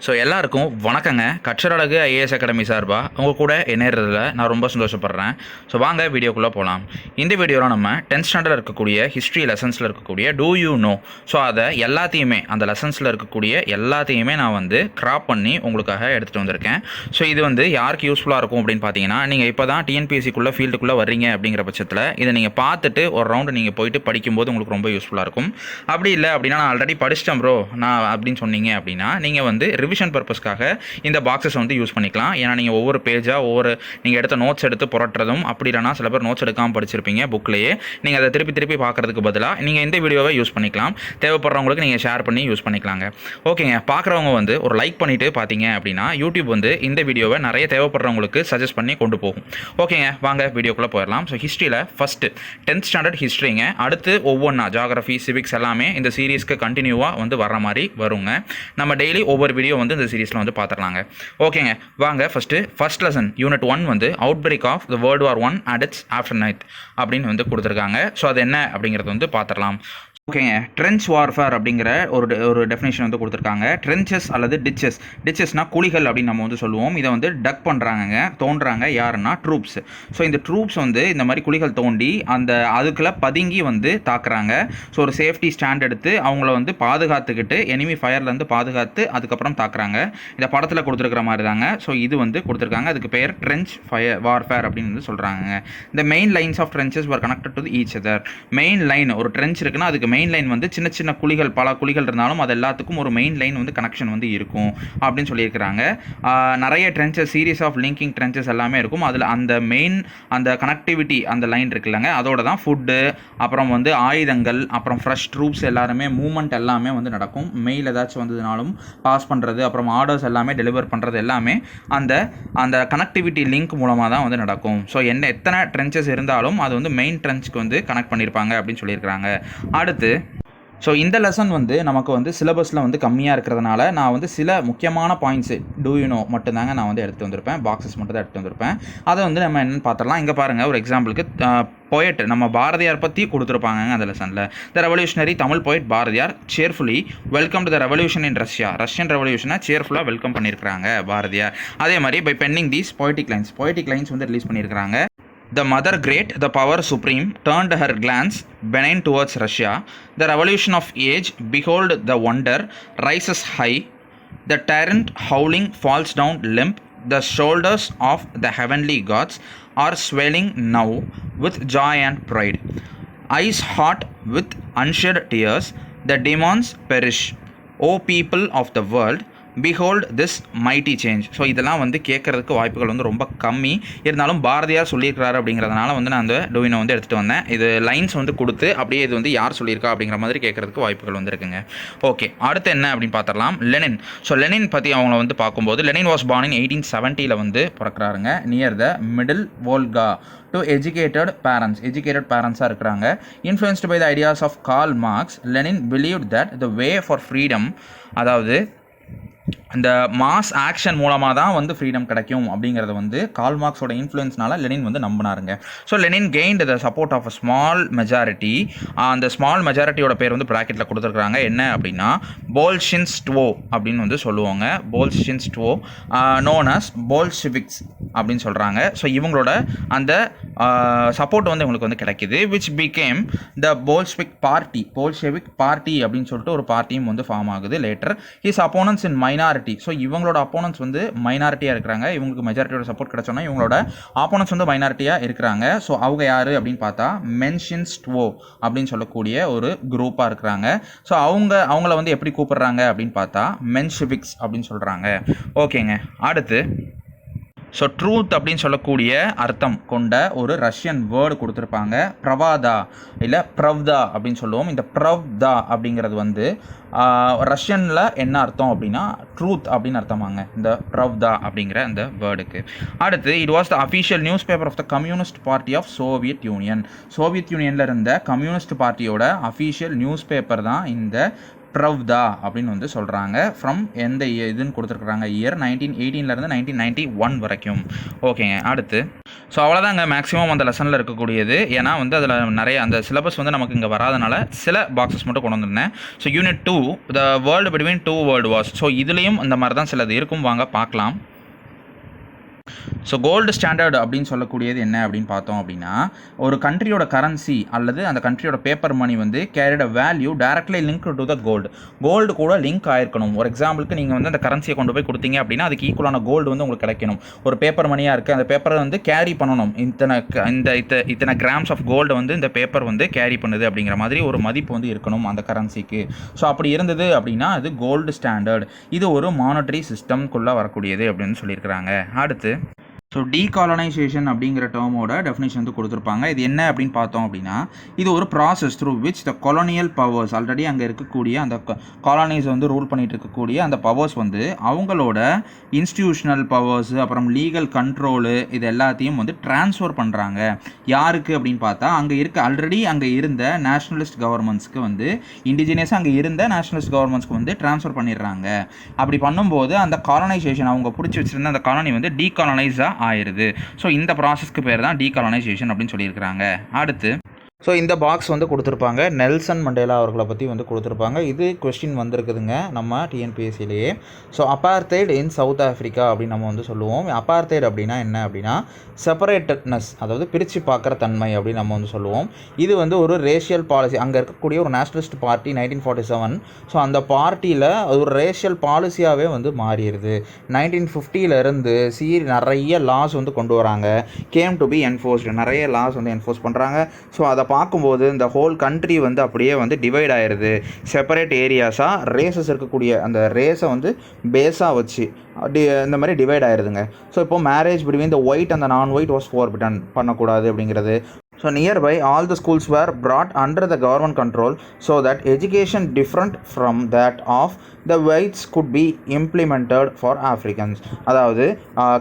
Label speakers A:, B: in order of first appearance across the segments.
A: So எல்லாருக்கும் வணக்கங்க. கற்றலகு IAS academy சார்பாக உங்கள் கூட இணையறதுல நான் ரொம்ப சந்தோஷப்படுறேன். ஸோ வாங்க வீடியோக்குள்ளே போகலாம். இந்த வீடியோவில் நம்ம 10th ஸ்டாண்டர்ட் இருக்கக்கூடிய ஹிஸ்ட்ரி லெசன்ஸில் இருக்கக்கூடிய டூ யூ நோ, ஸோ அதை எல்லாத்தையுமே அந்த லெசன்ஸில் இருக்கக்கூடிய எல்லாத்தையுமே நான் வந்து கிராப் பண்ணி உங்களுக்காக எடுத்துகிட்டு வந்திருக்கேன். ஸோ இது வந்து யாருக்கு யூஸ்ஃபுல்லாக இருக்கும் அப்படின்னு பார்த்தீங்கன்னா, நீங்கள் இப்போ தான் டிஎன்பிஎஸ்சிக்குள்ளே ஃபீல்டுக்குள்ளே வர்றீங்க அப்படிங்கிற பட்சத்தில் இதை நீங்கள் பார்த்துட்டு ஒரு ரவுண்டு நீங்கள் போயிட்டு படிக்கும்போது உங்களுக்கு ரொம்ப யூஸ்ஃபுல்லாக இருக்கும். அப்படி இல்லை அப்படின்னா நான் ஆல்ரெடி படிச்சிட்டேன் ப்ரோ நான் அப்படின்னு சொன்னீங்க அப்படின்னா நீங்கள் வந்து ரிவிஷன் பர்பஸ்க்காக இந்த பாக்ஸஸ் வந்து யூஸ் பண்ணிக்கலாம். ஏன்னா நீங்கள் ஒவ்வொரு பேஜாக நீங்கள் எடுத்த நோட்ஸ் எடுத்து புரட்டுறதும் அப்படி இல்லைனா சில பேர் நோட்ஸ் எடுக்காமல் படிச்சிருப்பீங்க புக்லேயே, நீங்கள் அதை திருப்பி பார்க்குறதுக்கு பதிலாக நீங்கள் இந்த வீடியோவை யூஸ் பண்ணிக்கலாம். தேவைப்படுறவங்களுக்கு நீங்கள் ஷேர் பண்ணி யூஸ் பண்ணிக்கலாங்க. ஓகேங்க, பார்க்குறவங்க வந்து ஒரு லைக் பண்ணிவிட்டு பார்த்தீங்க அப்படின்னா யூடியூப் வந்து இந்த வீடியோவை நிறைய தேவைப்படுறவங்களுக்கு சஜஸ்ட் பண்ணி கொண்டு போகும். ஓகேங்க, வாங்க வீடியோக்குள்ளே போயிடலாம். ஸோ ஹிஸ்ட்ரியில் ஃபஸ்ட்டு 10th ஸ்டாண்டர்ட் ஹிஸ்ட்ரிங்க, அடுத்து ஒவ்வொன்றா ஜாகிரஃபி சிவிக்ஸ் எல்லாமே இந்த சீரீஸ்க்கு கண்டினியூவாக வந்து வர மாதிரி வருங்க. நம்ம டெய்லி ஒவ்வொரு வீடியோ வந்து இந்த சீரீஸில் வந்து பார்த்துடலாங்க. ஓகேங்க, வாங்க ஃபர்ஸ்ட் லெசன் யூனிட் 1 வந்து outbreak of the world war 1 and its aftermath அப்படின்னு வந்து கொடுத்துருக்காங்க. ஸோ அது என்ன அப்படிங்கிறது வந்து பார்த்துடலாம். ஓகேங்க, ட்ரென்ச் வார்ஃபேர் அப்படிங்கிற ஒரு டெஃபினேஷன் வந்து கொடுத்துருக்காங்க. ட்ரென்ச்சஸ் அல்லது டிச்சஸ்னா குழிகள் அப்படின்னு நம்ம வந்து சொல்லுவோம். இதை வந்து டக் பண்ணுறாங்க, தோன்றாங்க யாருன்னா ட்ரூப்ஸ். ஸோ இந்த ட்ரூப்ஸ் வந்து இந்த மாதிரி குழிகள் தோண்டி அதுக்குள்ள பதுங்கி வந்து தாக்குறாங்க. ஸோ ஒரு சேஃப்டி ஸ்டாண்ட் எடுத்து அவங்கள வந்து பாதுகாத்துக்கிட்டு எனிமி ஃபயர்லேருந்து பாதுகாத்து அதுக்கப்புறம் தாக்குறாங்க. இந்த படத்தில் கொடுத்துருக்கிற மாதிரி தாங்க. ஸோ இது வந்து கொடுத்துருக்காங்க. அதுக்கு பேர் ட்ரென்ச் வார்ஃபேர் அப்படின்னு வந்து சொல்கிறாங்க. இந்த main lines of trenches were connected to each other. Main line ஒரு ட்ரென்ச் இருக்குன்னா அதுக்கு மெயின் லைன் வந்து சின்ன சின்ன குழிகள் பல குழிகள் இருந்தாலும் அது எல்லாத்துக்கும் ஒரு மெயின் லைன் வந்து கனெக்ஷன் வந்து இருக்கும் அப்படின்னு சொல்லியிருக்கிறாங்க. நிறைய trenches series of linking trenches எல்லாமே இருக்கும். அதில் அந்த கனெக்டிவிட்டி அந்த லைன் இருக்குல்லங்க, அதோட தான் ஃபுட்டு, அப்புறம் வந்து ஆயுதங்கள், அப்புறம் ஃப்ரெஷ் ட்ரூப்ஸ் எல்லாருமே மூவ்மெண்ட் எல்லாமே வந்து நடக்கும். மெயில் ஏதாச்சும் வந்ததுனாலும் பாஸ் பண்ணுறது, அப்புறம் ஆர்டர்ஸ் எல்லாமே டெலிவர் பண்ணுறது எல்லாமே அந்த கனெக்டிவிட்டி லிங்க் மூலமாக தான் வந்து நடக்கும். ஸோ எத்தனை ட்ரென்ச்சஸ் இருந்தாலும் அது வந்து மெயின் ட்ரென்ச்சுக்கு வந்து கனெக்ட் பண்ணியிருப்பாங்க அப்படின்னு சொல்லியிருக்கிறாங்க. அடுத்து ஸோ இந்த லெசன் வந்து நமக்கு வந்து சிலபஸில் வந்து கம்மியாக இருக்கிறதுனால நான் வந்து சில முக்கியமான பாயிண்ட்ஸு டூ யூ நோ மட்டும்தாங்க நான் வந்து எடுத்து வந்திருப்பேன். பாக்ஸஸ் மட்டும் தான் எடுத்து வந்திருப்பேன். அதை வந்து நம்ம என்னென்னு பார்த்துடலாம். இங்கே பாருங்கள், ஒரு எக்ஸாம்பிளுக்கு போயட் நம்ம பாரதியார் பற்றி கொடுத்துருப்பாங்க அந்த லெசனில். The revolutionary Tamil poet Bharathiyar cheerfully welcome to the revolution in Russian ரெவல்யூஷனை சேர்ஃபுல்லாக வெல்கம் பண்ணியிருக்கிறாங்க பாரதியார். அதே மாதிரி by penning these poetic lines வந்து ரிலீஸ் பண்ணியிருக்கிறாங்க. The mother great, the power supreme, turned her glance benign towards Russia. The revolution of age, behold the wonder, rises high. The tyrant howling falls down limp. The shoulders of the heavenly gods are swelling now with joy and pride. Eyes hot with unshed tears, the demons perish. O people of the world, behold this mighty change. So இதெல்லாம் வந்து கேட்குறதுக்கு வாய்ப்புகள் வந்து ரொம்ப கம்மி. இருந்தாலும் பாரதியார் சொல்லியிருக்கிறாரு அப்படிங்கிறதுனால வந்து நான் அந்த டூயினை வந்து எடுத்துகிட்டு வந்தேன். இது லைன்ஸ் வந்து கொடுத்து அப்படியே இது வந்து யார் சொல்லியிருக்கா அப்படிங்கிற மாதிரி கேட்குறதுக்கு வாய்ப்புகள் வந்து இருக்குங்க. ஓகே, அடுத்து என்ன அப்படின்னு பார்த்துடலாம். லெனின். ஸோ லெனின் பற்றி அவங்கள வந்து பார்க்கும்போது, லெனின் வாஸ் பார்ன் இன் 1870 வந்து பிறக்கிறாருங்க. Near the middle Volga to educated பேரண்ட்ஸாக இருக்கிறாங்க. Influenced by the ideas of Karl Marx, Lenin believed that the way for freedom, அதாவது இந்த மாஸ் ஆக்ஷன் மூலமாக தான் வந்து ஃப்ரீடம் கிடைக்கும் அப்படிங்கிறத வந்து கார்ல் மார்க்ஸோட இன்ஃப்ளூயன்ஸ்னால லெனின் வந்து நம்பினாருங்க. So Lenin gained the support of a small majority. அந்த ஸ்மால் மெஜாரிட்டியோட பேர் வந்து ப்ராக்கெட்டில் கொடுத்துருக்காங்க. என்ன அப்படின்னா போல்ஷின்ஸ்ட்வோ அப்படின்னு வந்து சொல்லுவாங்க. போல்ஷின்ஸ்ட்வோ நோன் அஸ் போல்ஷிவிக்ஸ் அப்படின்னு சொல்கிறாங்க. ஸோ இவங்களோட அந்த சப்போர்ட் வந்து இவங்களுக்கு வந்து கிடைக்கிது. Which became the Bolshevik party அப்படின்னு சொல்லிட்டு ஒரு பார்ட்டியும் வந்து ஃபார்ம் ஆகுது லேட்டர். ஹிஸ் அப்போனன்ட்ஸ் இன் மைனாரிட்டி. ஸோ இவங்களோட அப்போனன்ட்ஸ் வந்து மைனாரிட்டியாக இருக்கிறாங்க. இவங்களுக்கு மெஜாரிட்டியோட சப்போர்ட் கிடைச்சோன்னா இவங்களோட ஆப்போனன்ட்ஸ் வந்து மைனாரிட்டியாக இருக்கிறாங்க. ஸோ அவங்க யார் அப்படின்னு பார்த்தா மென்ஷின்ஸ்ட்வோ அப்படின்னு சொல்லக்கூடிய ஒரு குரூப்பாக இருக்கிறாங்க. ஸோ அவங்கள வந்து எப்படி கூப்பிடுறாங்க அப்படின்னு பார்த்தா மென்ஷிவிக்ஸ் அப்படின்னு சொல்கிறாங்க. ஓகேங்க, அடுத்து ஸோ ட்ரூத் அப்படின்னு சொல்லக்கூடிய அர்த்தம் கொண்ட ஒரு ரஷ்யன் வேர்டு கொடுத்துருப்பாங்க. பிரவாதா இல்லை ப்ரவ்தா அப்படின்னு சொல்லுவோம். இந்த ப்ரவ்தா அப்படிங்கிறது வந்து ரஷ்யனில் என்ன அர்த்தம் அப்படின்னா ட்ரூத் அப்படின்னு அர்த்தமாங்க இந்த ப்ரவ்தா அப்படிங்கிற அந்த வேர்டுக்கு. அடுத்து it was the official newspaper of the communist party of Soviet யூனியனில் இருந்த கம்யூனிஸ்ட் பார்ட்டியோட அஃபிஷியல் நியூஸ் பேப்பர் தான் இந்த பிரவ்தா அப்படின்னு வந்து சொல்கிறாங்க. ஃப்ரம் எந்த இதுன்னு கொடுத்துருக்குறாங்க, இயர் 1918 1991 வரைக்கும். ஓகேங்க. அடுத்து ஸோ அவ்வளோதாங்க மேக்ஸிமம் அந்த லெசனில் இருக்கக்கூடியது. ஏன்னா வந்து அதில் நிறைய அந்த சிலபஸ் வந்து நமக்கு இங்கே வராதனால சில பாக்ஸஸ் மட்டும் கொண்டு வந்திருந்தேன். So unit 2 the world between two world wars. So இதுலேயும் இந்த மாதிரி தான் சிலது இருக்கும், வாங்க பார்க்கலாம். ஸோ கோல்டு ஸ்டாண்டர்ட் அப்படின்னு சொல்லக்கூடியது என்ன அப்படின்னு பார்த்தோம் அப்படின்னா, ஒரு கண்ட்ரியோட கரன்சி அல்லது அந்த கண்ட்ரியோட பேப்பர் மணி வந்து carried a value directly link to the gold கூட லிங்க் ஆயிருக்கணும். ஒரு எக்ஸாம்பிளுக்கு நீங்கள் வந்து அந்த கரன்சியை கொண்டு போய் கொடுத்தீங்க அப்படின்னா அதுக்கு ஈக்குவலான கோல்டு வந்து உங்களுக்கு கிடைக்கணும். ஒரு பேப்பர் மணியாக இருக்குது, அந்த பேப்பரை வந்து கேரி பண்ணணும். இத்தனை கிராம்ஸ் ஆஃப் கோல்டு வந்து இந்த பேப்பர் வந்து கேரி பண்ணுது அப்படிங்கிற மாதிரி ஒரு மதிப்பு வந்து இருக்கணும் அந்த கரன்சிக்கு. ஸோ அப்படி இருந்தது அப்படின்னா அது கோல்டு ஸ்டாண்டர்ட். இது ஒரு மானிட்டரி சிஸ்டம்குள்ளே வரக்கூடியது அப்படின்னு சொல்லியிருக்கிறாங்க. அடுத்து ஸோ டீகாலனைசேஷன் அப்படிங்கிற டேர்மோட டெஃபினேஷன் வந்து கொடுத்துருப்பாங்க. இது என்ன அப்படின்னு பார்த்தோம் அப்படின்னா, இது ஒரு process through which the colonial powers, already அங்கே இருக்கக்கூடிய அந்த காலனிஸ் வந்து ரூல் பண்ணிட்டு இருக்கக்கூடிய அந்த பவர்ஸ் வந்து அவங்களோட இன்ஸ்டிடியூஷனல் பவர்ஸ் அப்புறம் லீகல் கண்ட்ரோலு இது எல்லாத்தையும் வந்து ட்ரான்ஸ்ஃபர் பண்ணுறாங்க. யாருக்கு அப்படின்னு பார்த்தா ஆல்ரெடி அங்கே இருந்த நேஷனலிஸ்ட் கவர்மெண்ட்ஸ்க்கு வந்து இண்டிஜினியஸாக அங்கே இருந்த நேஷனலிஸ்ட் கவர்மெண்ட்ஸ்க்கு வந்து ட்ரான்ஸ்ஃபர் பண்ணிடுறாங்க. அப்படி பண்ணும்போது அந்த காலனைசேஷன் அவங்க பிடிச்சி வச்சிருந்த அந்த காலனி வந்து டீகாலனைஸாக ஆயிருது. ஸோ இந்த ப்ராசஸ்க்கு பேர் தான் டீகாலனைசேஷன் அப்படின்னு சொல்லியிருக்கிறாங்க. அடுத்து ஸோ இந்த பாக்ஸ் வந்து கொடுத்துருப்பாங்க, நெல்சன் மண்டேலா அவர்களை பற்றி வந்து கொடுத்துருப்பாங்க. இது கொஸ்டின் வந்திருக்குதுங்க நம்ம டிஎன்பிஎஸ்சிலேயே. ஸோ அப்பார்த்தைட் இன் சவுத் ஆஃப்ரிக்கா அப்படின்னு நம்ம வந்து சொல்லுவோம். அப்பார்த்தைட் அப்படின்னா என்ன அப்படின்னா செப்பரேட்டட்னஸ், அதாவது பிரித்து பார்க்குற தன்மை அப்படின்னு நம்ம வந்து சொல்லுவோம். இது வந்து ஒரு ரேஷியல் பாலிசி, அங்கே இருக்கக்கூடிய ஒரு நேஷனலிஸ்ட் பார்ட்டி 1947. ஸோ அந்த பார்ட்டியில் ஒரு ரேஷியல் பாலிசியாகவே வந்து மாறிடுது. 1950 நிறைய லாஸ் வந்து கொண்டு வராங்க. கேம் டு பி என்ஃபோர்ஸ்டு, நிறைய லாஸ் வந்து என்ஃபோர்ஸ் பண்ணுறாங்க. ஸோ அதை பார்க்கும்போது இந்த ஹோல் கண்ட்ரி வந்து அப்படியே வந்து டிவைட் ஆயிடுது. செப்பரேட் ஏரியாஸாக ரேசஸ் இருக்கக்கூடிய அந்த ரேஸை வந்து பேஸாக வச்சு இந்த மாதிரி டிவைட் ஆயிடுதுங்க. ஸோ இப்போ marriage between the white and நான் ஒயிட் வாஸ் ஃபோர்பிடன், பண்ணக்கூடாது அப்படிங்கிறது. So nearby all the schools were brought under the government control so that education different from that of the whites could be implemented for Africans. அதாவது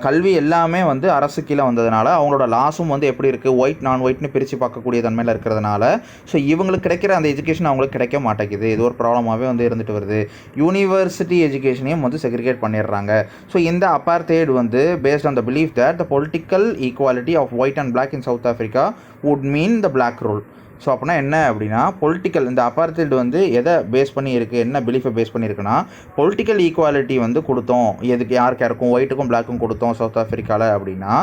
A: கல்வி எல்லாமே வந்து அரசு கீழே வந்ததுனால அவங்களோட லாஸும் வந்து எப்படி இருக்குது, ஒயிட் நான் ஒயிட்னு பிரித்து பார்க்கக்கூடிய தன்மையில் இருக்கிறதுனால ஸோ இவங்களுக்கு கிடைக்கிற அந்த எஜுகேஷன் அவங்களுக்கு கிடைக்க மாட்டேங்குது. இது ஒரு ப்ராப்ளமாகவே வந்து இருந்துட்டு வருது. யூனிவர்சிட்டி எஜுகேஷனையும் வந்து செக்ரிகேட் பண்ணிடுறாங்க. ஸோ இந்த அப்பார்த்தைட் வந்து based on the belief that the political equality of white and black in south Africa would mean the black rule. So அப்படின்னா என்ன அப்படின்னா பொலிட்டிக்கல், இந்த அப்பார்த்தைட் வந்து எதை பேஸ் பண்ணி இருக்குது, என்ன பிலீஃபை பேஸ் பண்ணியிருக்குன்னா பொலிட்டிக்கல் ஈக்குவாலிட்டி வந்து கொடுத்தோம். எதுக்கு, யாருக்கு யாருக்கும் ஒயிட்டுக்கும் பிளாக்கும் கொடுத்தோம் சவுத் ஆஃப்ரிக்காவில் அப்படின்னா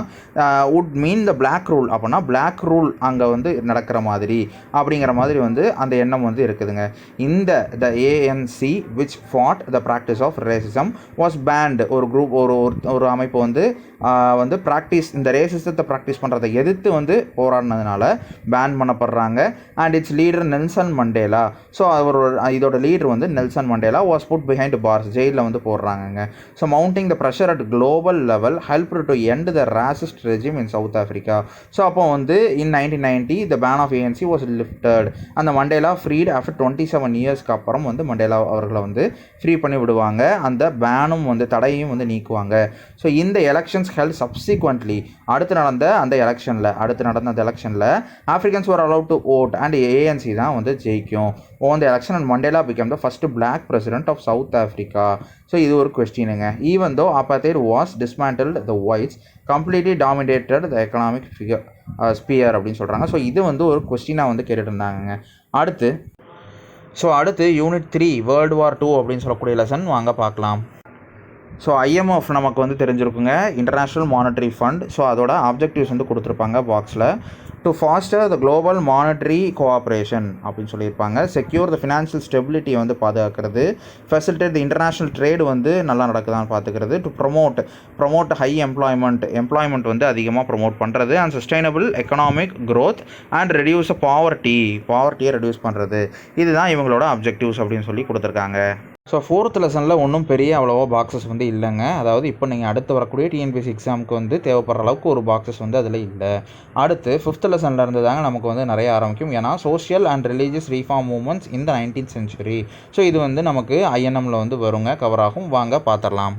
A: would mean the black rule. அப்படின்னா பிளாக் ரூல் அங்கே வந்து நடக்கிற மாதிரி அப்படிங்கிற மாதிரி வந்து அந்த எண்ணம் வந்து இருக்குதுங்க. இந்த the ANC which fought the practice of racism was banned. ஒரு குரூப், ஒரு அமைப்பு வந்து ப்ராக்டிஸ், இந்த ரேசிசத்தை ப்ராக்டிஸ் பண்ணுறதை எதிர்த்து வந்து போராடினதுனால பேன் பண்ணப்படுறாங்க. And its leader Nelson Mandela. So இதோட லீடர் வந்து Nelson Mandela was put behind bars, ஜெயிலில் வந்து போடுறாங்க. So mounting the pressure at global level help to end the racist regime in south Africa. So அப்போ வந்து in 1990 the ban of ANC was lifted. அந்த Mandela freed after 27 இயர்ஸ்க்கு அப்புறம் வந்து Mandela அவர்களை வந்து ஃப்ரீ பண்ணி விடுவாங்க. அந்த பேனும் வந்து தடையும் வந்து நீக்குவாங்க. ஸோ இந்த எலெக்ஷன்ஸ் ஹெல்ட் சப்சிக்வெண்ட்லி, அடுத்து நடந்த அந்த எலெக்ஷனில் Africans were allowed to vote and ANC தான் வந்து ஜெயிக்கும். on the election and Mandela became the first black president of South Africa. So இது ஒரு கொஸ்டினுங்க. Even though apartheid was dismantled, the whites completely dominated the economic sphere அப்படின்னு சொல்கிறாங்க. So இது வந்து ஒரு கொஸ்டினாக வந்து கேட்டுட்டு இருந்தாங்க. அடுத்து யூனிட் 3 வேர்ல்டு வார் 2 அப்படின்னு சொல்லக்கூடிய லெசன் வாங்க பார்க்கலாம். ஸோ IMF நமக்கு வந்து தெரிஞ்சிருக்குங்க, இன்டர்நேஷ்னல் மானிட்டரி ஃபண்ட். ஸோ அதோட ஆப்ஜெக்டிவ்ஸ் வந்து கொடுத்துருப்பாங்க பாக்ஸில். To foster the global monetary cooperation அப்படின்னு சொல்லியிருப்பாங்க. செக்யூர் த ஃபினான்ஷியல் ஸ்டெபிலிட்டியை வந்து பாதுகாக்கிறது. ஃபெசிலிட்டேட் த இன்டர்நேஷ்னல் ட்ரேடு வந்து நல்லா நடக்குதான்னு பார்த்துக்கிறது. டு ப்ரொமோட் ஹை எம்ப்ளாய்மெண்ட் வந்து அதிகமாக ப்ரொமோட் பண்ணுறது. And sustainable economic growth and reduce பாவர்ட்டியை ரெடியூஸ் பண்ணுறது. இதுதான் இவங்களோட அப்ஜெக்டிவ்ஸ் அப்படின்னு சொல்லி கொடுத்துருக்காங்க. ஸோ 4th லெசனில் ஒன்றும் பெரிய அவ்வளோவா பாக்ஸஸ் வந்து இல்லைங்க. அதாவது இப்போ நீங்கள் அடுத்து வரக்கூடிய டிஎன்பிஎஸ்சி எக்ஸாமுக்கு வந்து தேவைப்படுற அளவுக்கு ஒரு பாக்ஸஸ் வந்து அதில் இல்லை. அடுத்து 5th லெசனில் இருந்து தாங்க நமக்கு வந்து நிறைய ஆரம்பிக்கும். ஏன்னா social and religious reform movements இந்த 19th century. ஸோ இது வந்து நமக்கு INMல வந்து வருங்க, கவர் ஆகும். வாங்க பார்த்துடலாம்.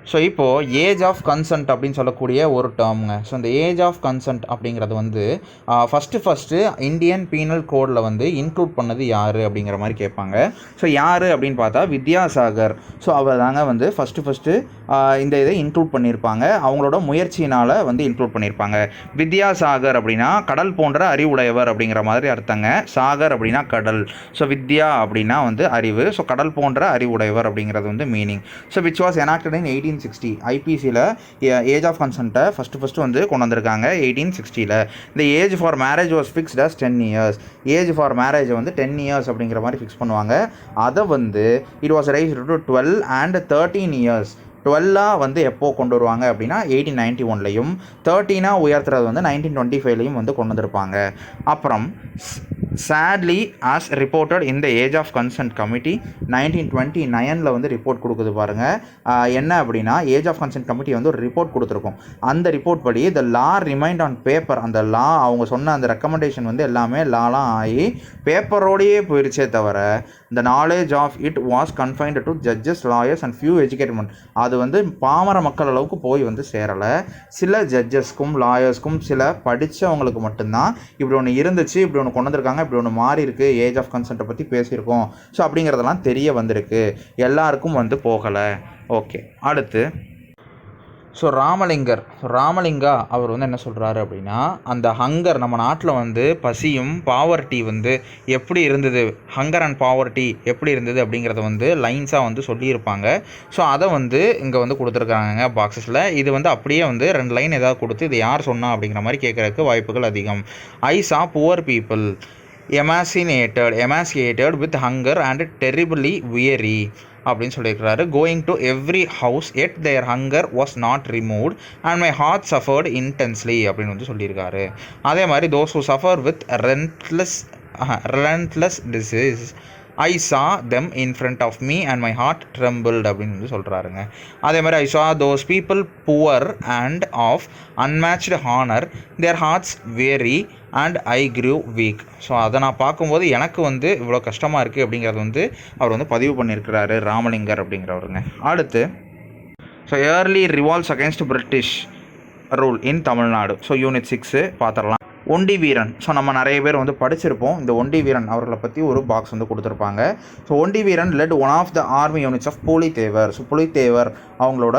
A: ஸோ இப்போது ஏஜ் ஆஃப் கன்சென்ட் அப்படின்னு சொல்லக்கூடிய ஒரு டேர்முங்க. ஸோ இந்த ஏஜ் ஆஃப் கன்சென்ட் அப்படிங்கிறது வந்து ஃபஸ்ட்டு இந்தியன் பீனல் கோடில் வந்து இன்க்ளூட் பண்ணது யார் அப்படிங்கிற மாதிரி கேட்பாங்க. ஸோ யார் அப்படின்னு பார்த்தா வித்யாசாகர். ஸோ அவர் தாங்க வந்து ஃபஸ்ட்டு இந்த இதை இன்க்ளூட் பண்ணியிருப்பாங்க. அவங்களோட முயற்சியினால் வந்து இன்க்ளூட் பண்ணியிருப்பாங்க. வித்யாசாகர் அப்படின்னா கடல் போன்ற அறிவுடையவர் அப்படிங்கிற மாதிரி அர்த்தங்க. சாகர் அப்படின்னா கடல். ஸோ வித்யா அப்படின்னா வந்து அறிவு. ஸோ கடல் போன்ற அறிவுடையவர் அப்படிங்கிறது வந்து meaning. So which was enacted in 1860 ஐபிசியில் ஏஜ் ஆஃப் கன்சென்ட்டை ஃபஸ்ட்டு வந்து கொண்டு வந்திருக்காங்க 1860. இந்த age for marriage was fixed as 10 years. Age for மேரேஜை வந்து 10 years அப்படிங்கிற மாதிரி ஃபிக்ஸ் பண்ணுவாங்க. அதை வந்து it was raised to 12 and 13 years. 12 வந்து எப்போ கொண்டு வருவாங்க அப்படின்னா 1891லையும், 13 உயர்த்துறது வந்து 1925லையும் வந்து கொண்டு வந்திருப்பாங்க. அப்புறம் sadly as reported in the age of consent committee 1929ல் வந்து ரிப்போர்ட் கொடுக்குது பாருங்கள். என்ன அப்படின்னா ஏஜ் ஆஃப் கன்சென்ட் கமிட்டி வந்து ஒரு ரிப்போர்ட் கொடுத்துருக்கோம். அந்த ரிப்போர்ட் படி த லா ரிமைண்ட் ஆன் பேப்பர். அந்த லா அவங்க சொன்ன அந்த ரெக்கமெண்டேஷன் வந்து எல்லாமே லாலாம் ஆகி பேப்பரோடையே போயிடுச்சே தவிர the knowledge of it was confined to judges, lawyers and few educated men. அது வந்து பாமர மக்கள் அளவுக்கு போய் வந்து சேரலை. சில ஜட்ஜஸ்க்கும் லாயர்ஸ்க்கும் சில படித்தவங்களுக்கு மட்டும்தான் இப்படி ஒன்று இருந்துச்சு, இப்படி ஒன்று கொண்டு வந்திருக்காங்க, இப்படி ஒன்று மாறி இருக்குது, ஏஜ் ஆஃப் கன்சென்ட்டை பற்றி பேசியிருக்கோம், ஸோ அப்படிங்கிறதெல்லாம் தெரிய வந்திருக்கு. எல்லாருக்கும் வந்து போகலை. ஓகே, அடுத்து ஸோ ராமலிங்கா அவர் வந்து என்ன சொல்கிறாரு அப்படின்னா அந்த ஹங்கர் நம்ம நாட்டில் வந்து பசியும் பாவர்ட்டி வந்து எப்படி இருந்தது, ஹங்கர் அண்ட் பாவர்ட்டி எப்படி இருந்தது அப்படிங்கிறத வந்து லைன்ஸாக வந்து சொல்லியிருப்பாங்க. ஸோ அதை வந்து இங்கே வந்து கொடுத்துருக்காங்க பாக்ஸஸில். இது வந்து அப்படியே வந்து 2 லைன் ஏதாவது கொடுத்து இது யார் சொன்னா அப்படிங்கிற மாதிரி கேட்குறதுக்கு வாய்ப்புகள் அதிகம். I saw poor people emaciated with hunger and terribly weary அப்படின்னு சொல்லியிருக்கிறாரு. Going to every house yet their hunger was not removed and my heart suffered intensely அப்படின்னு வந்து சொல்லியிருக்காரு. அதே மாதிரி those who suffer with relentless disease I saw them in front of me and my heart trembled அப்படின்னு வந்து சொல்கிறாருங்க. அதே மாதிரி I saw those people poor and of unmatched honor, their hearts weary and I grew weak. So அதை நான் பார்க்கும்போது எனக்கு வந்து இவ்வளோ கஷ்டமாக இருக்குது அப்படிங்கிறது வந்து அவர் வந்து பதிவு பண்ணியிருக்கிறாரு ராமலிங்கர் அப்படிங்கிறவருங்க. அடுத்து so early revolts against British rule in Tamil Nadu. So unit 6 பார்த்துடலாம். ஒண்டி வீரன். ஸோ நம்ம நிறைய பேர் வந்து படிச்சிருப்போம். இந்த ஒண்டி வீரன் அவர்களை பற்றி ஒரு பாக்ஸ் வந்து கொடுத்துருப்பாங்க. So Ondi Veeran led one of the army units of Pulithevar. So Pulithevar அவங்களோட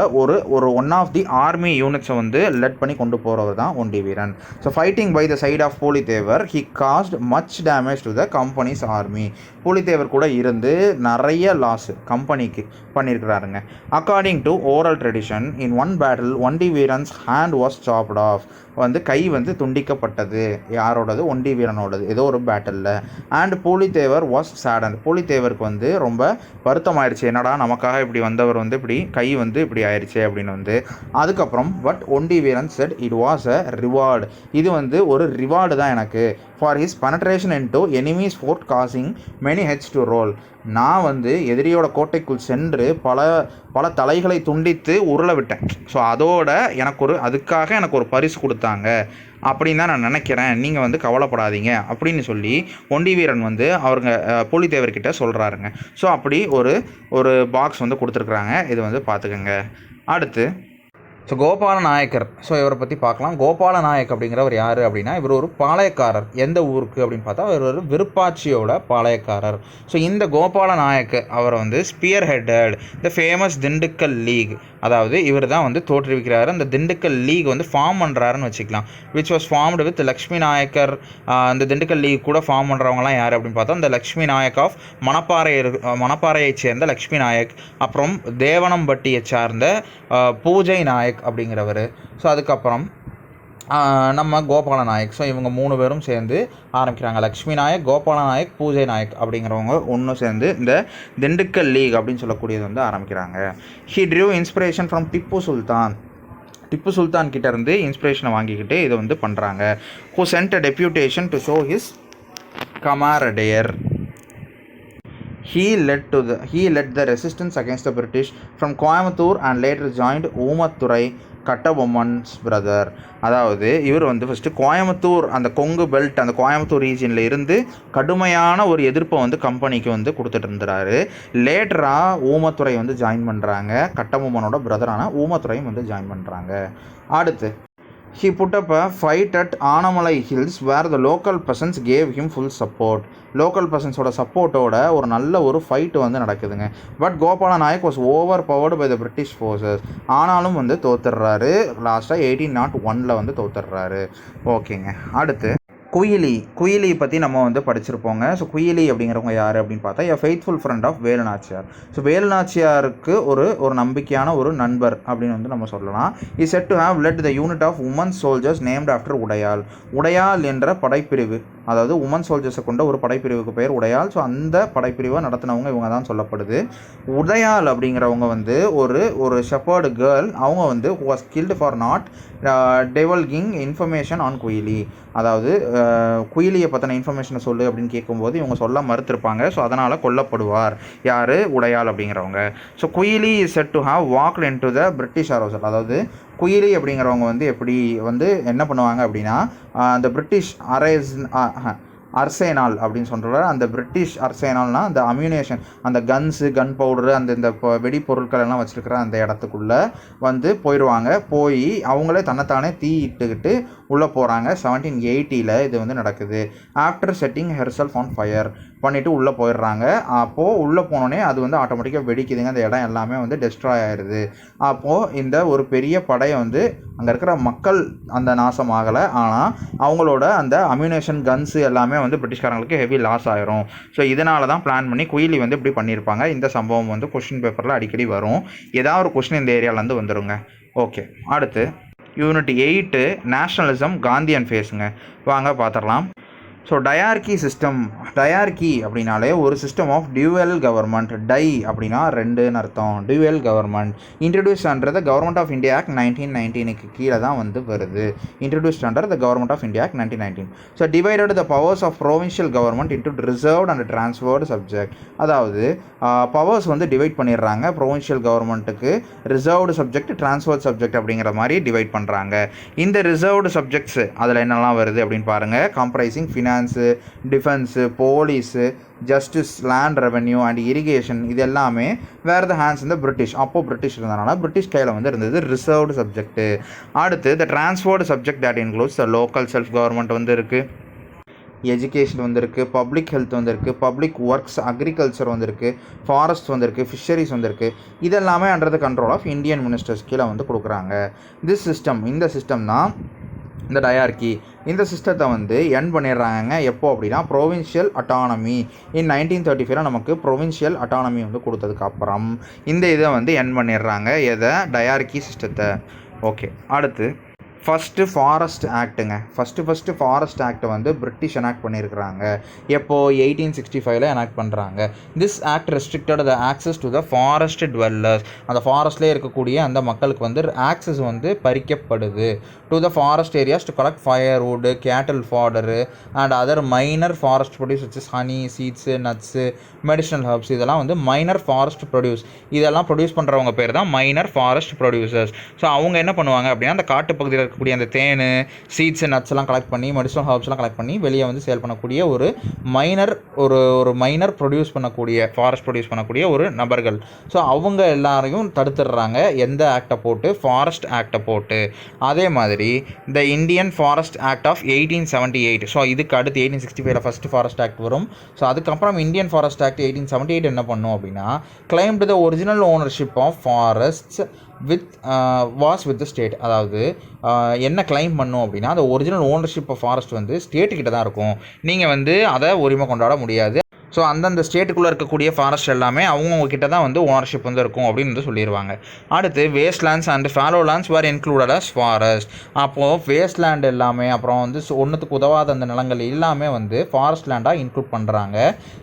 A: ஒரு ஒன் ஆஃப் தி ஆர்மி யூனிட்ஸை வந்து லெட் பண்ணி கொண்டு போகிறவர் தான் Ondi Veeran. So fighting by the side of Pulithevar he caused much damage to the company's army. Pulithevar கூட இருந்து நிறைய லாஸ் கம்பெனிக்கு பண்ணியிருக்கிறாருங்க. According to oral tradition in one battle Ondi Veeran's hand was chopped off. வந்து கை வந்து துண்டிக்கப்பட்டது. யாரோடது? ஒண்டி வீரனோடது, ஏதோ ஒரு பேட்டிலில். And Pulithevar was saddened. புலித்தேவருக்கு வந்து ரொம்ப வருத்தம் ஆயிடுச்சு, என்னடா நமக்காக இப்படி வந்தவர் வந்து இப்படி கை வந்து இப்படி ஆயிடுச்சு அப்படின்னு வந்து. அதுக்கப்புறம் பட் ஒண்டி வீரன் set it was a reward. இது வந்து ஒரு ரிவார்டு தான் எனக்கு. For his penetration into enemies fort causing many heads to roll. நான் வந்து எதிரியோட கோட்டைக்குள் சென்று பல தலைகளை துண்டித்து உருள விட்டேன். ஸோ அதோட அதுக்காக எனக்கு ஒரு பரிசு கொடுத்தாங்க அப்படின்னு தான் நான் நினைக்கிறேன், நீங்கள் வந்து கவலைப்படாதீங்க அப்படின்னு சொல்லி ஒண்டி வீரன் வந்து அவருங்க புலித்தேவர்கிட்ட சொல்கிறாருங்க. ஸோ அப்படி ஒரு பாக்ஸ் வந்து கொடுத்துருக்குறாங்க. இது வந்து பார்த்துக்கோங்க. அடுத்து ஸோ கோபால நாயக்கர். ஸோ இவரை பற்றி பார்க்கலாம். கோபால நாயக் அப்படிங்கிறவர் யார் அப்படின்னா இவர் ஒரு பாளையக்காரர். எந்த ஊருக்கு அப்படின்னு பார்த்தா இவர் ஒரு விருப்பாட்சியோட பாளையக்காரர். ஸோ இந்த கோபால நாயக் அவரை வந்து spearheaded the famous Dindigul league. அதாவது இவர் தான் வந்து தோற்றுவிக்கிறாரு. அந்த திண்டுக்கல் லீக் வந்து ஃபார்ம் பண்ணுறாருன்னு வச்சுக்கலாம். Which was formed with Lakshmi Naicker. அந்த திண்டுக்கல் லீக் கூட ஃபார்ம் பண்ணுறவங்களாம் யார் அப்படின்னு பார்த்தா இந்த லக்ஷ்மி நாயக் ஆஃப் மணப்பாறையை சேர்ந்த லக்ஷ்மி நாயக், அப்புறம் தேவனம்பட்டியை சார்ந்த பூஜை நாயக் அப்படிங்கிறவர். ஸோ அதுக்கப்புறம் நம்ம கோபால நாயக். ஸோ இவங்க 3 பேரும் சேர்ந்து ஆரம்பிக்கிறாங்க. லக்ஷ்மி நாயக், கோபால நாயக், பூஜை நாயக் அப்படிங்கிறவங்க ஒன்று சேர்ந்து இந்த திண்டுக்கல் லீக் அப்படின்னு சொல்லக்கூடியது வந்து ஆரம்பிக்கிறாங்க. He drew inspiration from Tipu Sultan கிட்ட இருந்து இன்ஸ்பிரேஷனை வாங்கிக்கிட்டு இதை வந்து பண்ணுறாங்க. Who sent a deputation to show his camaraderie. He led the resistance against the British from Coimbatore and later joined Oomathurai Kattabomman's brother. அதாவது இவர் வந்து ஃபஸ்ட்டு கோயம்புத்தூர் அந்த கொங்கு பெல்ட் அந்த கோயம்புத்தூர் ரீஜனில் இருந்து கடுமையான ஒரு எதிர்ப்பை வந்து கம்பெனிக்கு வந்து கொடுத்துட்டு இருந்தாரு. லேட்டராக ஊமத்துறை வந்து ஜாயின் பண்ணுறாங்க. கட்டபொம்மனோட பிரதரான ஊமத்துறையும் வந்து ஜாயின் பண்ணுறாங்க. அடுத்து he put up a fight at Anamalai Hills where the local peasants gave him full support. Local பர்சன்ஸோட சப்போர்ட்டோட ஒரு நல்ல ஒரு ஃபைட்டு வந்து நடக்குதுங்க. But Gopala Nayak was overpowered by the British forces. ஆனாலும் வந்து தோத்துடுறாரு. லாஸ்ட்டாக 1801 வந்து தோத்துடுறாரு. ஓகேங்க. அடுத்து குயிலி பற்றி நம்ம வந்து படிச்சிருப்போங்க. ஸோ குயிலி அப்படிங்கிறவங்க யார் அப்படின்னு பார்த்தா a faithful friend of Velunachiyar. So வேலுநாச்சியாருக்கு ஒரு நம்பிக்கையான ஒரு நண்பர் அப்படின்னு வந்து நம்ம சொல்லலாம். He said to have led the unit of women soldiers named after Udaiyal என்ற படைப்பிரிவு, அதாவது உமன் சோல்ஜர்ஸை கொண்ட ஒரு படைப்பிரிவுக்கு பெயர் உடையால். ஸோ அந்த படைப்பிரிவை நடத்தினவங்க இவங்க தான் சொல்லப்படுது. உடையால் அப்படிங்கிறவங்க வந்து ஒரு ஷெப்பர்டு கேர்ள். அவங்க வந்து was killed for not divulging information on Kuyili. அதாவது குயிலியை பற்றின இன்ஃபர்மேஷனை சொல்லு அப்படின்னு கேட்கும்போது இவங்க சொல்ல மறுத்திருப்பாங்க. ஸோ அதனால் கொல்லப்படுவார் யார்? உடையால் அப்படிங்கிறவங்க. So Kuyili is set to have walked in to the British arousal. அதாவது குயிலி அப்படிங்கிறவங்க வந்து எப்படி வந்து என்ன பண்ணுவாங்க அப்படின்னா அந்த பிரிட்டிஷ் அர்சேனால் அப்படின்னு சொல்கிறார். அந்த பிரிட்டிஷ் அர்சேனால்னால் அந்த அம்யூனேஷன், அந்த கன்ஸு, கன் பவுடரு, இந்த வெடிப்பொருட்கள் எல்லாம் வச்சுருக்கிற அந்த இடத்துக்குள்ளே வந்து போயிடுவாங்க. போய் அவங்களே தன்னைத்தானே தீயிட்டுக்கிட்டு உள்ளே போகிறாங்க. 1780 இது வந்து நடக்குது. After setting herself on fire பண்ணிவிட்டு உள்ளே போயிடுறாங்க. அப்போது உள்ளே போனோடனே அது வந்து ஆட்டோமேட்டிக்காக வெடிக்குதுங்க. அந்த இடம் எல்லாமே வந்து டெஸ்ட்ராய் ஆயிடுது. அப்போது இந்த ஒரு பெரிய படையை வந்து அங்கே இருக்கிற மக்கள் அந்த நாசம் ஆகலை. ஆனால் அவங்களோட அந்த அம்யூனேஷன் கன்ஸு எல்லாமே வந்து பிரிட்டிஷ்காரங்களுக்கு ஹெவி லாஸ் ஆயிரும். ஸோ இதனால தான் பிளான் பண்ணி குயிலி வந்து இப்படி பண்ணியிருப்பாங்க. இந்த சம்பவம் வந்து கொஸ்டின் பேப்பரில் அடிக்கடி வரும். ஏதாவது ஒரு கொஸ்டின் இந்த ஏரியாவிலேருந்து வந்துடுங்க. ஓகே. அடுத்து யூனிட் 8 நேஷ்னலிசம் காந்தியன் ஃபேஸுங்க. வாங்க பார்த்துடலாம். ஸோ டயார்கி அப்படின்னாலே ஒரு system of dual government. Di அப்படின்னா ரெண்டுன்னு அர்த்தம். Dual government introduce under the government of India act 1919 கீழே தான் வந்து வருது. Introduced under the government of India act 1919. So divided the powers of provincial government into reserved and transferred subject. அதாவது powers வந்து divide பண்ணிடுறாங்க. ப்ரொவின்ஷியல் கவர்மெண்ட்டுக்கு reserved subject, transferred subject அப்படிங்கிற மாதிரி டிவைட் பண்ணுறாங்க. இந்த ரிசர்வ்டு சப்ஜெக்ட்ஸ் அதில் என்னெல்லாம் வருது அப்படின்னு பாருங்கள். Comprising finance, defence, police, justice, land revenue and irrigation. இது எல்லாமே வேர் த ஹேண்ட்ஸ் இந்த பிரிட்டிஷ். அப்போது பிரிட்டிஷ் இருந்தனால பிரிட்டிஷ் கையில் வந்து இருந்தது ரிசர்வ்டு சப்ஜெக்ட்டு. அடுத்து the transferred subject that includes the local self government வந்து இருக்குது, எஜுகேஷன் வந்திருக்கு, பப்ளிக் ஹெல்த் வந்திருக்கு, பப்ளிக் ஒர்க்ஸ், அக்ரிகல்ச்சர் வந்திருக்கு, ஃபாரஸ்ட் வந்திருக்கு, ஃபிஷரிஸ் வந்திருக்கு. இதெல்லாமே under the control of Indian ministers கீழே வந்து கொடுக்குறாங்க. இந்த சிஸ்டம் தான் இந்த டயார்கி. இந்த சிஸ்டத்தை வந்து என் பண்ணிடுறாங்க. எப்போ அப்படின்னா ப்ரொவின்ஷியல் அட்டானமி இன் 1935 நமக்கு ப்ரொவின்ஷியல் அட்டானமி வந்து கொடுத்ததுக்கப்புறம் இந்த இதை வந்து என் பண்ணிடுறாங்க. எதை? டயார்கி சிஸ்டத்தை. ஓகே. அடுத்து ஃபஸ்ட்டு ஃபாரஸ்ட் ஆக்ட்டுங்க. ஃபஸ்ட்டு ஃபாரஸ்ட் ஆக்டை வந்து பிரிட்டிஷ் எனாக்ட் பண்ணியிருக்கிறாங்க. எப்போது? 1865 எனாக்ட் பண்ணுறாங்க. This act restricted the access to the forest dwellers. அந்த ஃபாரஸ்ட்லேயே இருக்கக்கூடிய அந்த மக்களுக்கு வந்து ஆக்சஸ் வந்து பறிக்கப்படுது. To the forest areas to collect firewood, cattle fodder and other minor forest produce which is honey, seeds, nuts, medicinal herbs. இதெல்லாம் வந்து மைனர் ஃபாரஸ்ட் ப்ரொடியூஸ். இதெல்லாம் ப்ரொடியூஸ் பண்ணுறவங்க பேர் தான் மைனர் ஃபாரஸ்ட் ப்ரொடியூசர்ஸ். ஸோ அவங்க என்ன பண்ணுவாங்க அப்படின்னா அந்த காட்டு பகுதியில் இருக்கக்கூடிய அந்த தேன், சீட்ஸ், நட்ஸ் எல்லாம் கலெக்ட் பண்ணி, மெடிசனல் ஹர்ப்ஸ்லாம் கலெக்ட் பண்ணி வெளியே வந்து சேல் பண்ணக்கூடிய ஒரு மைனர் ப்ரொடியூஸ் பண்ணக்கூடிய ஃபாரஸ்ட் ப்ரொடியூஸ் பண்ணக்கூடிய ஒரு நபர்கள். ஸோ அவங்க எல்லாரையும் தடுத்துடுறாங்க. எந்த ஆக்டை போட்டு? ஃபாரஸ்ட் ஆக்டை போட்டு. அதே மாதிரி the Indian forest act of 1878. So இதுக்கு அடுத்து 1865 ஃபஸ்ட்டு ஃபாரஸ்ட் ஆக்ட் வரும். ஸோ அதுக்கப்புறம் இந்தியன் ஃபாரஸ்ட் ஆக்ட் 1878 என்ன பண்ணும் அப்படின்னா claimed the original ownership of forests with the state. அதாவது என்ன கிளைம் பண்ணும் அப்படின்னா அந்த ஒரிஜினல் ஓனர்ஷிப் ஆஃப் ஃபாரஸ்ட் வந்து ஸ்டேட்டுக்கிட்ட தான் இருக்கும். நீங்கள் வந்து அதை உரிமை கொண்டாட முடியாது. ஸோ அந்தந்த ஸ்டேட்டுக்குள்ளே இருக்கக்கூடிய ஃபாரஸ்ட் எல்லாமே அவங்கக்கிட்ட தான் வந்து ஓனர்ஷிப் வந்து இருக்கும் அப்படின்னு வந்து சொல்லிடுவாங்க. அடுத்து waste lands and fallow lands were included as forest. அப்போது வேஸ்ட் லேண்ட் எல்லாமே, அப்புறம் வந்து ஒன்றுத்துக்கு உதவாத அந்த நிலங்கள் எல்லாமே வந்து ஃபாரஸ்ட் லேண்டாக இன்க்ளூட் பண்ணுறாங்க.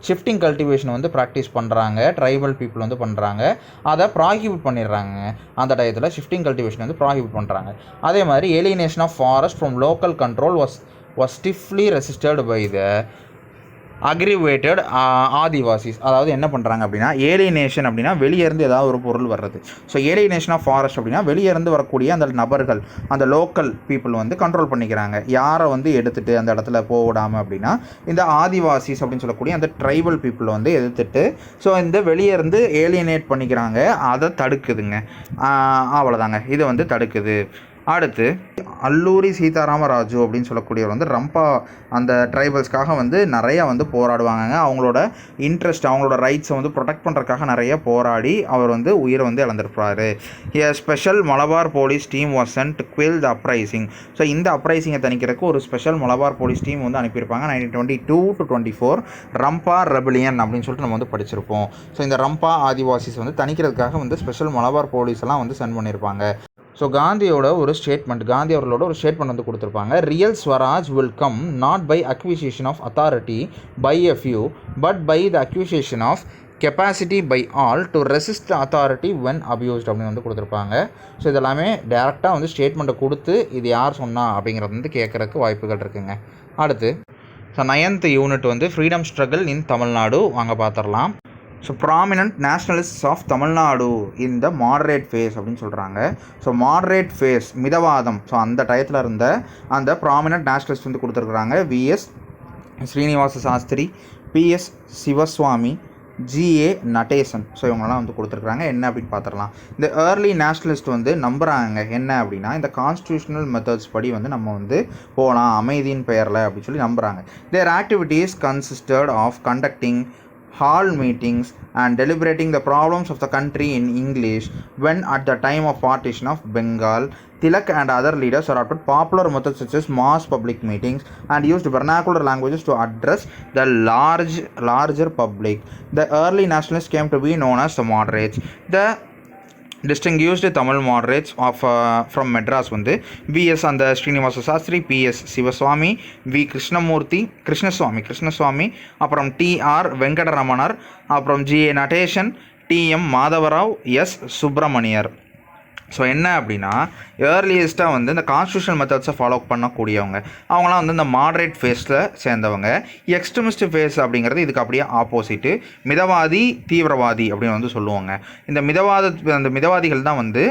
A: ஷிஃப்டிங் கல்டிவேஷன் வந்து ப்ராக்டிஸ் பண்ணுறாங்க. ட்ரைபல் பீப்புள் வந்து பண்ணுறாங்க. அதை ப்ராஹிபிட் பண்ணிடுறாங்க. அந்த டயத்தில் ஷிஃப்டிங் கல்டிவேஷன் வந்து ப்ராஹிபிட் பண்ணுறாங்க. அதே மாதிரி alienation of forest from local control was stiffly resisted by the aggravated Adivasis, அதாவது என்ன பண்ணுறாங்க அப்படின்னா ஏலியனேஷன் அப்படின்னா வெளியேருந்து ஏதாவது ஒரு பொருள் வர்றது. ஸோ ஏலியனேஷன் ஆஃப் ஃபாரஸ்ட் அப்படின்னா வெளியேருந்து வரக்கூடிய அந்த நபர்கள், அந்த லோக்கல் பீப்புள் வந்து கண்ட்ரோல் பண்ணிக்கிறாங்க. யாரை வந்து எடுத்துகிட்டு அந்த இடத்துல போடாமல் அப்படின்னா இந்த ஆதிவாசிஸ் அப்படின்னு சொல்லக்கூடிய அந்த ட்ரைபல் பீப்புளை வந்து எதிர்த்துட்டு ஸோ இந்த வெளியேருந்து ஏலியனேட் பண்ணிக்கிறாங்க. அதை தடுக்குதுங்க. அவ்வளோதாங்க, இதை வந்து தடுக்குது. அடுத்து அல்லூரி சீதாராமராஜு அப்படின்னு சொல்லக்கூடியவர் வந்து ரம்பா அந்த ட்ரைபல்ஸ்க்காக வந்து நிறையா வந்து போராடுவாங்க. அவங்களோட இன்ட்ரெஸ்ட், அவங்களோட ரைட்ஸை வந்து ப்ரொடெக்ட் பண்ணுறதுக்காக நிறைய போராடி அவர் வந்து உயிரை வந்து இழந்திருப்பார். Special Malabar police team was sent to quell the uprising. So இந்த அப்ரைசிங்கை தணிக்கிறதுக்கு ஒரு ஸ்பெஷல் மலபார் போலீஸ் டீம் வந்து அனுப்பியிருப்பாங்க. 1922 to 24 ரம்பா ரெபலியன் அப்படின்னு சொல்லிட்டு நம்ம வந்து படிச்சிருப்போம். ஸோ இந்த ரம்பா ஆதிவாசிஸ் வந்து தணிக்கிறதுக்காக வந்து ஸ்பெஷல் மலபார் போலீஸ் எல்லாம் வந்து சென்ட் பண்ணியிருப்பாங்க. ஸோ காந்தியோட ஒரு ஸ்டேட்மெண்ட், காந்தி அவர்களோட ஒரு ஸ்டேட்மெண்ட் வந்து கொடுத்துருப்பாங்க. Real swaraj will come not by acquisition of authority by a few but by the acquisition of capacity by all to resist authority when abused அப்படின்னு வந்து கொடுத்துருப்பாங்க. ஸோ இதெல்லாமே டேரெக்டாக வந்து ஸ்டேட்மெண்ட்டை கொடுத்து இது யார் சொன்னா அப்படிங்கிறது வந்து கேட்குறதுக்கு வாய்ப்புகள் இருக்குங்க. அடுத்து ஸோ 9th யூனிட் வந்து ஃப்ரீடம் ஸ்ட்ரகிள் இன் தமிழ்நாடு வாங்க பார்த்துடலாம். So prominent nationalists of Tamil Nadu in the moderate phase அப்படின்னு சொல்கிறாங்க. ஸோ மாடரேட் ஃபேஸ் மிதவாதம், ஸோ அந்த டயத்தில் இருந்த அந்த ப்ராமினன்ட் நேஷ்னலிஸ்ட் வந்து கொடுத்துருக்குறாங்க. VS Srinivasa Sastri, PS Sivaswamy, GA Natesan. So இவங்கெல்லாம் வந்து கொடுத்துருக்குறாங்க. என்ன அப்படின்னு பார்த்துடலாம். இந்த ஏர்லி நேஷ்னலிஸ்ட் வந்து நம்புகிறாங்க என்ன அப்படின்னா இந்த கான்ஸ்டியூஷனல் மெத்தட்ஸ் படி வந்து நம்ம வந்து போகலாம் அமைதியின் பெயரில் அப்படின்னு சொல்லி நம்புகிறாங்க. Their activities consisted of conducting hall meetings and deliberating the problems of the country in English when at the time of partition of Bengal, Tilak and other leaders adopted popular methods such as mass public meetings and used vernacular languages to address the larger public. The early nationalists came to be known as the moderates. The distinguished Tamil moderates of from Madras வந்து பிஎஸ் அந்த Srinivasa Sastri, PS Sivaswamy, V Krishnaswamy, அப்புறம் டிஆர் வெங்கடரமணர், அப்புறம் GA Natesan, TM Madhavarao, S Subramaniar. So என்ன அப்படின்னா ஏர்லியஸ்ட்டாக வந்து இந்த constitutional மெத்தட்ஸை follow பண்ணக்கூடியவங்க அவங்களாம் வந்து இந்த மாடரேட் ஃபேஸில் சேர்ந்தவங்க. எக்ஸ்ட்ரீமிஸ்ட் ஃபேஸ் அப்படிங்கிறது இதுக்கு அப்படியே ஆப்போசிட்டு மிதவாதி தீவிரவாதி அப்படின்னு வந்து சொல்லுவாங்க. இந்த மிதவாதிகள் தான் வந்து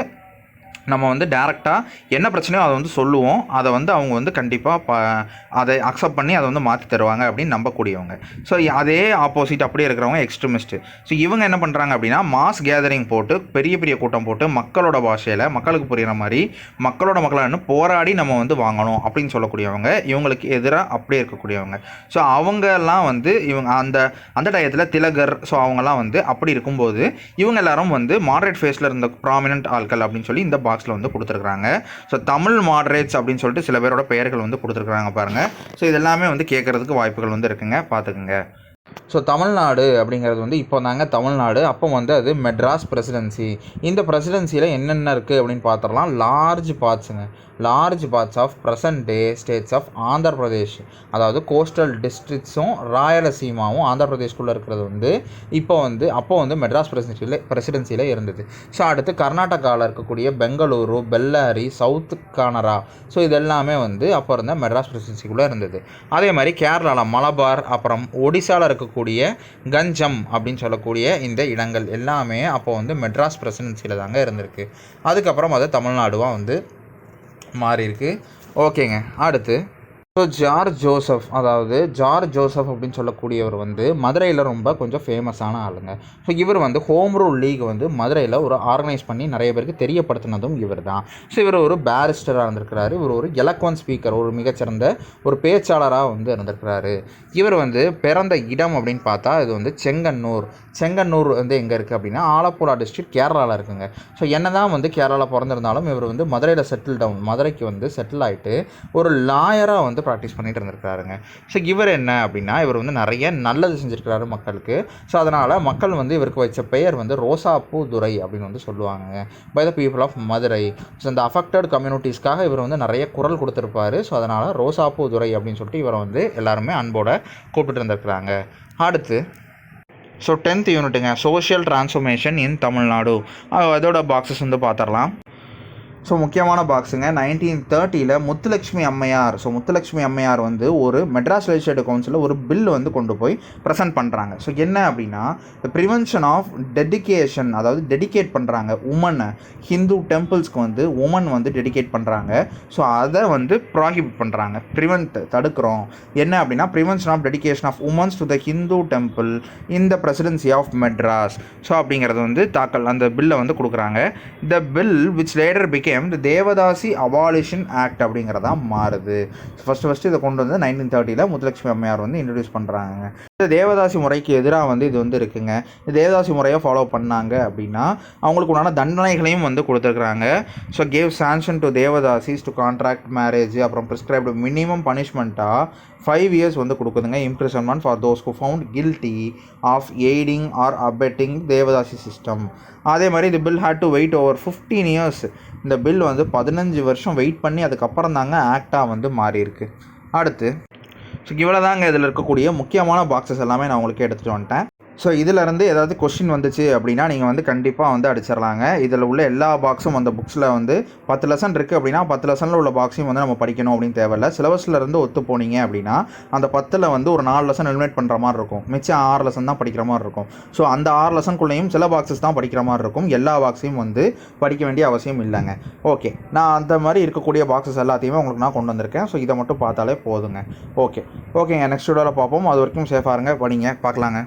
A: நம்ம வந்து டேரெக்டாக என்ன பிரச்சனையோ அதை வந்து சொல்லுவோம், அதை வந்து அவங்க வந்து கண்டிப்பாக அதை அக்செப்ட் பண்ணி அதை வந்து மாற்றி தருவாங்க அப்படின்னு நம்பக்கூடியவங்க. ஸோ அதே ஆப்போசிட் அப்படியே இருக்கிறவங்க எக்ஸ்ட்ரீமிஸ்ட்டு. ஸோ இவங்க என்ன பண்ணுறாங்க அப்படின்னா மாஸ் கேதரிங் போட்டு பெரிய பெரிய கூட்டம் போட்டு மக்களோட பாஷையில் மக்களுக்கு புரிகிற மாதிரி மக்களாக போராடி நம்ம வந்து வாங்கணும் அப்படின்னு சொல்லக்கூடியவங்க இவங்களுக்கு எதிராக அப்படியே இருக்கக்கூடியவங்க. ஸோ அவங்கெல்லாம் வந்து இவங்க அந்த டயத்தில் திலகர், ஸோ அவங்கெல்லாம் வந்து அப்படி இருக்கும்போது இவங்க எல்லாரும் வந்து மாடரேட் ஃபேஸில் இருந்த ப்ராமினன்ட் ஆட்கள் அப்படின்னு சொல்லி இந்த பாக்ஸில் வந்து கொடுத்துருக்காங்க. ஸோ தமிழ் மாடரேட்ஸ் அப்படின்னு சொல்லிட்டு சில பேரோட பெயர்கள் வந்து கொடுத்துருக்காங்க பாருங்கள். ஸோ இதெல்லாமே வந்து கேட்குறதுக்கு வாய்ப்புகள் வந்து இருக்குங்க, பார்த்துக்குங்க. ஸோ தமிழ்நாடு அப்படிங்கிறது வந்து இப்போ தாங்க தமிழ்நாடு, அப்போ வந்து அது மெட்ராஸ் பிரசிடென்சி. இந்த பிரசிடென்சியில் என்னென்ன இருக்குது அப்படின்னு பார்த்துடலாம். Large parts of present day states of Andhra Pradesh, அதாவது கோஸ்டல் டிஸ்ட்ரிக்ட்ஸும் ராயலசீமாவும் ஆந்திர பிரதேஷ்குள்ளே இருக்கிறது வந்து அப்போ வந்து மெட்ராஸ் பிரசிடென்சியில் இருந்தது. ஸோ அடுத்து கர்நாடகாவில் இருக்கக்கூடிய பெங்களூரு, பெல்லாரி, சவுத் கானரா, ஸோ இது எல்லாமே வந்து அப்போ இருந்த மெட்ராஸ் பிரசிடென்சிக்குள்ளே இருந்தது. அதே மாதிரி கேரளாவில் மலபார், அப்புறம் ஒடிசாவில் இருக்கக்கூடிய கஞ்சம் அப்படின்னு சொல்லக்கூடிய இந்த இடங்கள் எல்லாமே அப்போ வந்து மெட்ராஸ் பிரசிடென்சியில் தாங்க இருந்திருக்கு. அதுக்கப்புறம் அது தமிழ்நாடுவாக வந்து மாறி இருக்கு. ஓகேங்க. அடுத்து ஸோ ஜார்ஜ் ஜோசப் அப்படின்னு சொல்லக்கூடியவர் வந்து மதுரையில் ரொம்ப கொஞ்சம் ஃபேமஸான ஆளுங்க. ஸோ இவர் வந்து ஹோம் ரூல் லீக் வந்து மதுரையில் ஒரு ஆர்கனைஸ் பண்ணி நிறைய பேருக்கு தெரியப்படுத்தினதும் இவர் தான். ஸோ இவர் ஒரு பேரிஸ்டராக இருந்திருக்கிறாரு. இவர் ஒரு எலக்வன்ட் ஸ்பீக்கர், ஒரு மிகச்சிறந்த ஒரு பேச்சாளராக வந்து இருந்திருக்கிறாரு. இவர் வந்து பிறந்த இடம் அப்படின்னு பார்த்தா இது வந்து செங்கன்னூர் வந்து எங்கே இருக்குது அப்படின்னா ஆலப்புழா டிஸ்ட்ரிக்ட், கேரளாவில் இருக்குங்க. ஸோ என்ன தான் வந்து கேரளாவில் பிறந்திருந்தாலும் இவர் வந்து மதுரையில் மதுரைக்கு வந்து செட்டில் ஆகிட்டு ஒரு லாயராக வந்து ப்ராக்டிஸ் பண்ணிட்டு இருந்திருக்காருங்க. ஸோ இவர் என்ன அப்படின்னா இவர் வந்து நிறைய நல்லது செஞ்சுருக்கிறாரு மக்களுக்கு. ஸோ அதனால் மக்கள் வந்து இவருக்கு வச்ச பெயர் வந்து ரோசாப்பூ துரை அப்படின்னு வந்து சொல்லுவாங்க, by the people of Madurai. So இந்த அஃபெக்டட் கம்யூனிட்டிஸ்க்காக இவர் வந்து நிறைய குரல் கொடுத்துருப்பாரு. ஸோ அதனால் ரோசாப்பூ துரை அப்படின்னு சொல்லிட்டு இவரை வந்து எல்லாருமே அன்போட கூப்பிட்டு இருந்திருக்கிறாங்க. அடுத்து ஸோ 10th யூனிட்டுங்க சோஷியல் டிரான்ஸ்ஃபர்மேஷன் இன் தமிழ்நாடு. அதோட பாக்ஸஸ் வந்து பார்த்துடலாம்.
B: ஸோ முக்கியமான பாக்ஸுங்க 1930 முத்துலட்சுமி அம்மையார். ஸோ முத்துலட்சுமி அம்மையார் வந்து ஒரு மெட்ராஸ் லெஜிஸ்லேட்டிவ் கவுன்சிலில் ஒரு பில் வந்து கொண்டு போய் ப்ரெசென்ட் பண்ணுறாங்க. ஸோ என்ன அப்படின்னா ப்ரிவென்ஷன் ஆஃப் டெடிகேஷன், அதாவது டெடிகேட் பண்ணுறாங்க உமனை ஹிந்து டெம்பிள்ஸ்க்கு வந்து உமன் வந்து டெடிகேட் பண்ணுறாங்க. ஸோ அதை வந்து ப்ராஹிபிட் பண்ணுறாங்க, தடுக்கிறோம். என்ன அப்படின்னா prevention of dedication of womens to the Hindu temple in the presidency of Madras. So அப்படிங்கிறது வந்து அந்த பில்லை வந்து கொடுக்குறாங்க. The bill which later became the devadasi abolition act அப்படிங்கிறதா மாறுது. ஃபஸ்ட்டு இதை கொண்டு வந்து 1930 முத்துலட்சுமி அம்மையார் வந்து இன்ட்ரடியூஸ் பண்ணுறாங்க. இந்த தேவதாசி முறைக்கு எதிராக வந்து இது வந்து இருக்குங்க. இந்த தேவதாசி முறையை ஃபாலோ பண்ணாங்க அப்படின்னா அவங்களுக்கு உண்டான தண்டனைகளையும் வந்து கொடுத்துருக்குறாங்க. So gave sanction to devadasis to contract marriage, அப்புறம் ப்ரிஸ்கிரைப்டு மினிமம் பனிஷ்மெண்ட்டாக 5 years வந்து கொடுக்குதுங்க imprisonment for those who found guilty of aiding or abetting devadasi system. அதே மாதிரி இந்த bill had to wait over 15 years. இந்த பில் வந்து 15 வருஷம் வெயிட் பண்ணி அதுக்கப்புறம் தாங்க ஆக்டாக வந்து மாறியிருக்கு. அடுத்து ஸோ இவ்வளோ தாங்க இதில் இருக்கக்கூடிய முக்கியமான பாக்ஸஸ் எல்லாமே நான் உங்களுக்கு எடுத்துகிட்டு வந்துட்டேன். ஸோ இதிலேருந்து ஏதாவது கொஸ்டின் வந்துச்சு அப்படின்னா நீங்கள் வந்து கண்டிப்பாக வந்து அடிச்சிடலாங்க. இதில் உள்ள எல்லா பாக்ஸும் அந்த புக்ஸில் வந்து 10 லெசன் இருக்குது அப்படின்னா 10 லெசனில் உள்ள பாக்ஸையும் வந்து நம்ம படிக்கணும் அப்படின்னு தேவையில்லை. சிலபஸில் இருந்து ஒத்து போனீங்க அப்படின்னா அந்த 10ல் வந்து ஒரு 4 லெசன் எலிமினேட் பண்ணுற மாதிரி இருக்கும், மிச்சம் 6 லெசன் தான் படிக்கிற மாதிரி இருக்கும். ஸோ அந்த 6 லெசனுக்குள்ளேயும் சில பாக்ஸஸ் தான் படிக்கிற மாதிரி இருக்கும், எல்லா பாக்ஸையும் வந்து படிக்க வேண்டிய அவசியம் இல்லைங்க. ஓகே, நான் அந்த மாதிரி இருக்கக்கூடிய பாக்ஸஸ் எல்லாத்தையுமே உங்களுக்கு நான் கொண்டு வந்திருக்கேன். ஸோ இதை மட்டும் பார்த்தாலே போதுங்க. ஓகேங்க, நெக்ஸ்ட் வீடியோவில் பார்ப்போம். அது வரைக்கும் சேஃபாக இருங்க, படிங்க, பார்க்கலாங்க.